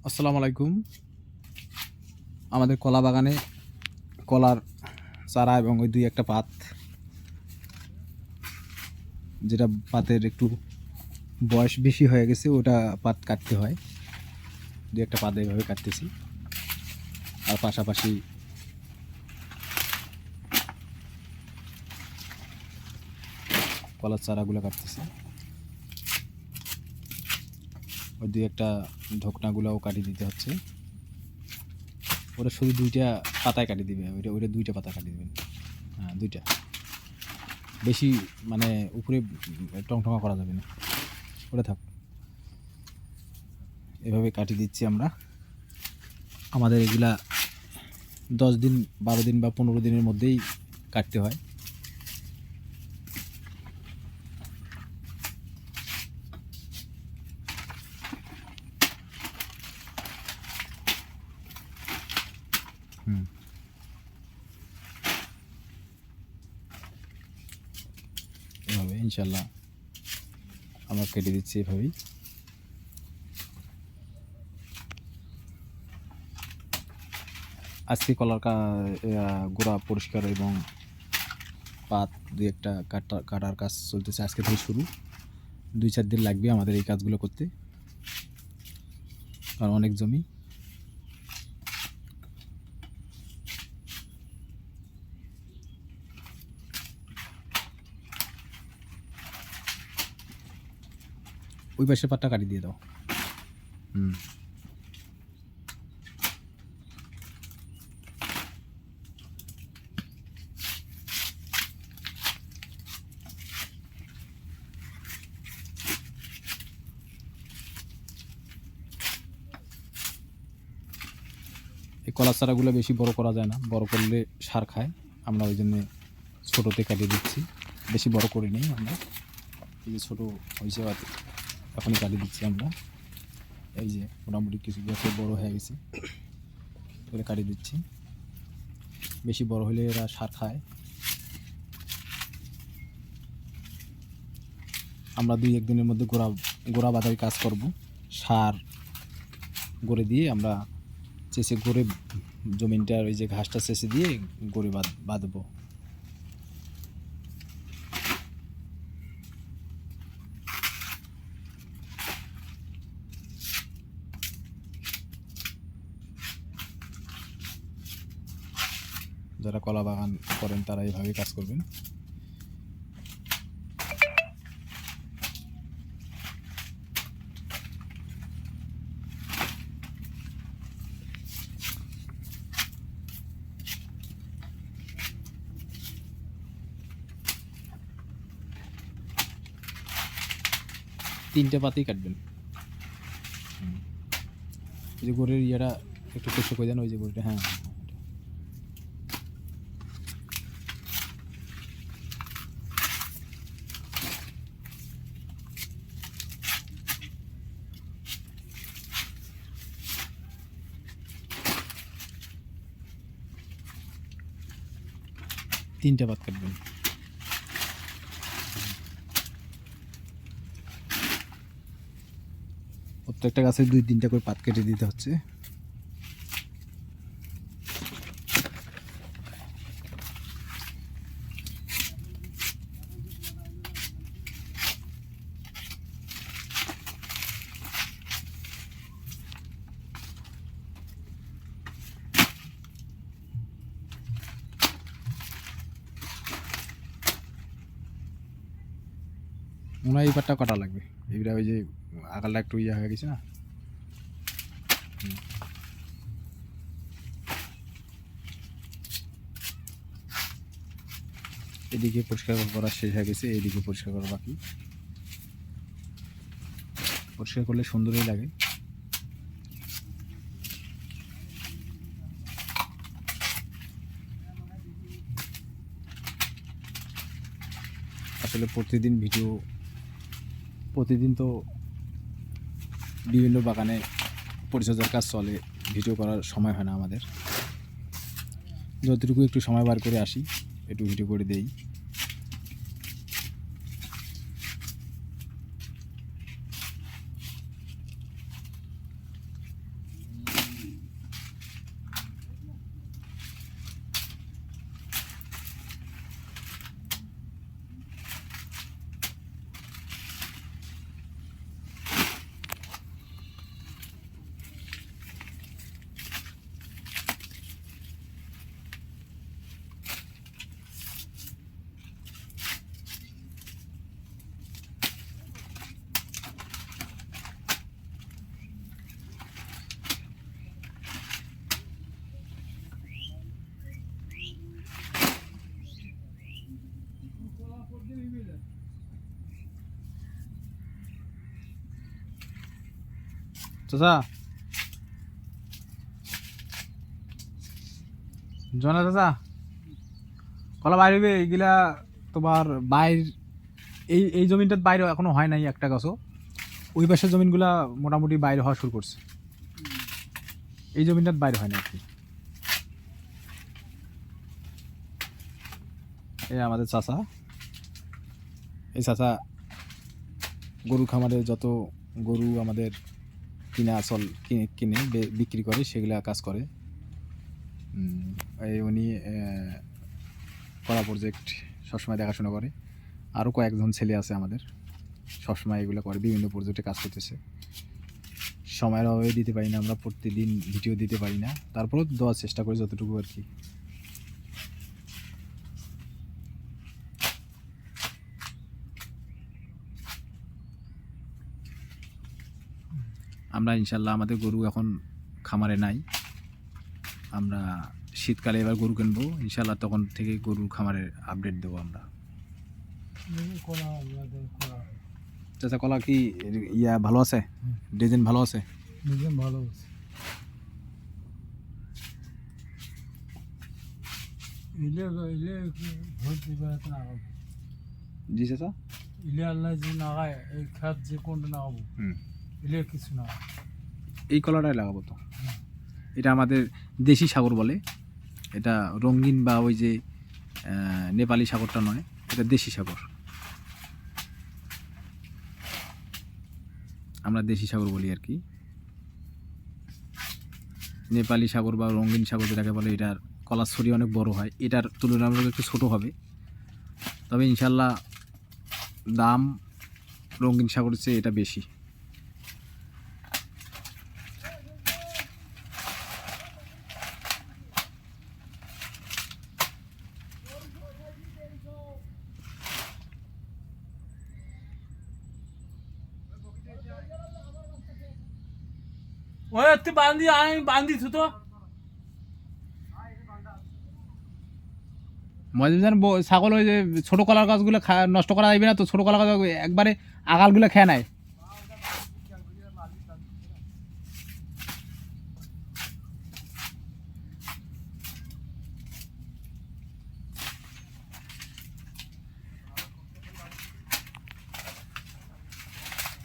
আসসালামু আলাইকুম। আমাদের কলা বাগানে কলার চারা এবং ওই দুই একটা পাত, যেটা পাতের একটু বয়স বেশি হয়ে গেছে, ওটা পাত কাটতে হয়। দুই একটা পাত এইভাবে কাটতেছি, আর পাশাপাশি কলার চারাগুলো কাটতেছি। ওই দুই একটা ঢোকনাগুলোও কাটিয়ে দিতে হচ্ছে। ওটা শুধু দুইটা পাতায় কাটিয়ে দিবে, ওইটা দুইটা পাতা কাটিয়ে দেবেন। হ্যাঁ, দুইটা, বেশি মানে উপরে টংটঙা করা যাবে না, ওটা থাক। এভাবে কাটিয়ে দিচ্ছি আমরা। আমাদের এগুলা 10 দিন, 12 দিন বা 15 দিনের মধ্যেই কাটতে হয়। এভাবে ইনশাল্লাহ আমরা কেটে দিচ্ছি এভাবেই। আজকে কলার গোড়া পরিষ্কার এবং পাত দুই একটা কাটার কাজ চলতেছে। আজকে থেকে শুরু, 2-4 দিন লাগবে আমাদের এই কাজগুলো করতে, কারণ অনেক জমি। ওই পাশে পাটটা কাটি দিয়ে দাও। এই কলার চারাগুলো বেশি বড় করা যায় না, বড় করলে সার খায়। আমরা ওই জন্যে ছোটোতে কাটিয়ে দিচ্ছি, বেশি বড় করে নিই আমরা। এই যে ছোটো হয়েছে, এখনই কাটিয়ে দিচ্ছি আমরা। এই যে মোটামুটি কিছু গাছে বড় হয়ে গেছে, এটা কাটিয়ে দিচ্ছি। বেশি বড় হলে এরা সার খায়। আমরা 2-1 দিনের মধ্যে গোড়া বাঁধার কাজ করব। সার গড়ে দিয়ে আমরা চেঁচে গড়ে জমিনটার ওই যে ঘাসটা চেঁচে দিয়ে গড়ে বাঁধবো। যারা কলা বাগান করেন তারা এইভাবে কাজ করবেন। তিনটে পাতেই কাটবেন। ওই যে গড়ের ইয়েটা একটু কষে করে দেন, ওই যে গড়িটা। হ্যাঁ, তিনটে পাত কাটবেন। প্রত্যেকটা গাছে 2-3টা করে পাত কেটে দিতে হচ্ছে। মনে হয় এই পাটটা কাটা লাগবে, এইটা ওই যে আগালটা একটু ইয়ে হয়ে গেছে না। এদিকে পরিষ্কার করা শেষ হয়ে গেছে, এইদিকে পরিষ্কার করা বাকি। পরিষ্কার করলে সুন্দরই লাগে। আসলে প্রতিদিন তো বিভিন্ন বাগানে পরিচর্যার কাজ চলে, ভিডিও করার সময় হয় না আমাদের। যতটুকু একটু সময় বার করে আসি, একটু ভিডিও করে দেই। চাচা জনা চাচা কলা বাইরে এইগুলা তোমার বাইর এই জমিনটার বাইরে এখনো হয় নাই একটা গাছও, ওই পাশের জমিনগুলা মোটামুটি বাইরে হওয়া শুরু করছে, এই জমিনটার বাইরে হয় না আর কি। এই আমাদের চাচা, এই চাচা গরু খামারে যত গরু আমাদের কিনা আসল কিনে বিক্রি করে সেগুলা কাজ করে। এই উনি কলা প্রজেক্ট সবসময় দেখাশোনা করে, আরও কয়েকজন ছেলে আছে আমাদের সবসময় এগুলো করে, বিভিন্ন প্রজেক্টে কাজ করতেছে। সময়ের অভাবে দিতে পারি না আমরা, প্রতিদিন ভিডিও দিতে পারি না, তারপরেও দেওয়ার চেষ্টা করি যতটুকু আর কি। আমরা ইনশাল্লাহ আমাদের গরু এখন খামারে নাই, আমরা শীতকালে এবার গরু কিনবো ইনশাল্লাহ, তখন থেকে গরু খামারের আপডেট দেবো আমরা। চাচা কলা কি ইয়া ভালো আছে, ডিজাইন ভালো আছে? ডিজাইন ভালো আছে। ইলে ইলে ভোট দিবা না আগাবো। জি চাচা, ইলে আল্লাহ যে নাগায় এই খাত যে কোনটা নাগাবো, ইলে কিছু না। এই কলাটাই লাগাবো তো। এটা আমাদের দেশি সাগর বলে, এটা রঙিন বা ওই যে নেপালি সাগরটা নয়, এটা দেশি সাগর, আমরা দেশি সাগর বলি আর কি। নেপালি সাগর বা রঙিন সাগর যেটাকে বলে, এটার কলার ছড়ি অনেক বড় হয়, এটার তুলনামূলক একটু ছোটো হবে, তবে ইনশাল্লাহ দাম রঙিন সাগরের চেয়ে এটা বেশি। ওই তুই বান্ধি, আমি বান্ধি তো মজাদার ছাগল ওই যে ছোটো কলার গাছগুলো নষ্ট করা যাবে না তো, ছোটো কলা গাছ একবারে আগালগুলো খেয়ে নেয়।